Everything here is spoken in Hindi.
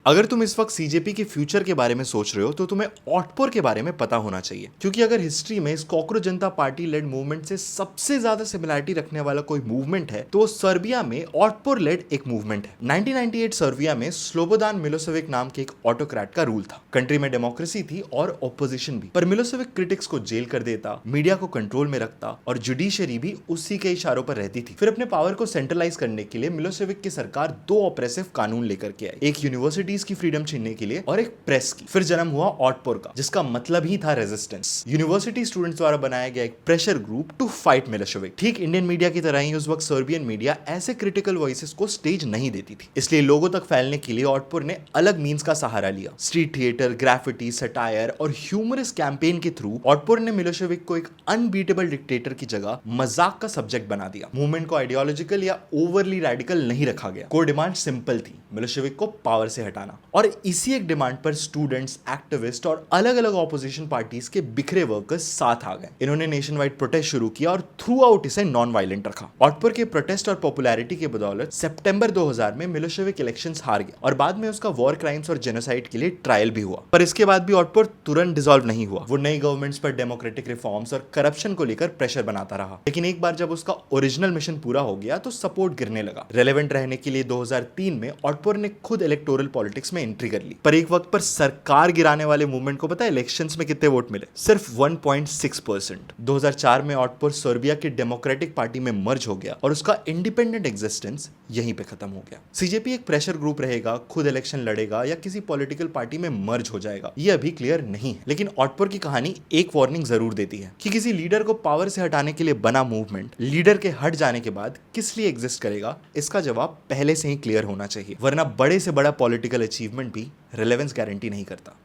अगर तुम इस वक्त सीजेपी के फ्यूचर के बारे में सोच रहे हो तो तुम्हें ऑटपोर के बारे में पता होना चाहिए, क्योंकि अगर हिस्ट्री में इस कॉकरोच जनता पार्टी लेड मूवमेंट से सबसे ज्यादा सिमिलरिटी रखने वाला कोई मूवमेंट है तो सर्बिया में ऑटपोर लेड एक मूवमेंट है। 1998 सर्बिया में स्लोबोदान मिलोसेविक नाम के एक ऑटोक्रेट का रूल था। कंट्री में डेमोक्रेसी थी और ऑपोजिशन भी, पर मिलोसेविक क्रिटिक्स को जेल कर देता, मीडिया को कंट्रोल में रखता और जुडिशरी भी उसी के इशारों पर रहती थी। फिर अपने पावर को सेंट्रलाइज करने के लिए मिलोसेविक की सरकार दो ऑप्रेसिव कानून लेकर के आई, एक यूनिवर्सिटीज की फ्रीडम छीनने के लिए और एक प्रेस की। फिर जन्म हुआ ऑटपोर का, जिसका मतलब ही था रेजिस्टेंस। यूनिवर्सिटी स्टूडेंट्स द्वारा बनाया गया एक pressure group to fight Milosevic. ठीक इंडियन मीडिया की तरह ही उस वक्त सर्बियन मीडिया ऐसे क्रिटिकल वॉइसेस को स्टेज नहीं देती थी, इसलिए लोगों तक फैलने के लिए ऑटपोर ने अलग मीन्स का सहारा लिया। स्ट्रीट थिएटर, ग्राफिटी, सटायर और ह्यूमरस कैंपेन के थ्रू ऑटपोर ने मिलोसेविक को एक अनबीटेबल डिक्टेटर की जगह मजाक का सब्जेक्ट बना दिया। मूवमेंट को आइडियोलॉजिकल या ओवरली रेडिकल नहीं रखा गया। कोर डिमांड सिंपल थी, मिलोसेविक को पावर से हटाना। और इसी एक डिमांड पर स्टूडेंट्स, एक्टिविस्ट और अलग अलग ऑपोजिशन पार्टीज के बिखरे वर्कर्स साथ आ गए। इन्होंने नेशन वाइड प्रोटेस्ट शुरू किया और थ्रू आउट इसे नॉन वायलेंट रखा। ऑटपोर के प्रोटेस्ट और पॉपुलैरिटी के बदौलत सितंबर 2000 में मिलोसेविक इलेक्शंस हार गया और बाद में उसका वॉर क्राइम्स और जेनोसाइड के लिए ट्रायल भी हुआ। पर इसके बाद भी ऑटपोर तुरंत डिसॉल्व नहीं हुआ। वो नई गवर्नमेंट्स पर डेमोक्रेटिक रिफॉर्म्स और करप्शन को लेकर प्रेशर बनाता रहा। लेकिन एक बार जब उसका ओरिजिनल मिशन पूरा हो गया तो सपोर्ट गिरने लगा। रेलेवेंट रहने के लिए 2003 में ऑटपोर ने खुद इलेक्टोरल पॉलिटिक्स में एंट्री कर ली। पर एक वक्त पर सरकार गिराने वाले मूवमेंट को पता है इलेक्शंस में कितने वोट मिले? सिर्फ 1.6%। 2004 में ऑटपोर सर्बिया की डेमोक्रेटिक पार्टी में मर्ज हो गया और उसका इंडिपेंडेंट एग्जिस्टेंस यहीं पे खत्म हो गया। सीजेपी एक प्रेशर ग्रुप रहेगा, खुद इलेक्शन लड़ेगा या किसी पॉलिटिकल पार्टी में मर्ज हो जाएगा, ये अभी क्लियर नहीं है। लेकिन ऑटपोर की कहानी एक वार्निंग जरूर देती है कि किसी लीडर को पावर से हटाने के लिए बना मूवमेंट लीडर के हट जाने के बाद किस लिए एग्जिस्ट करेगा, इसका जवाब पहले से ही क्लियर होना चाहिए, वरना बड़े से बड़ा पॉलिटिकल अचीवमेंट भी रिलेवेंस गारंटी नहीं करता।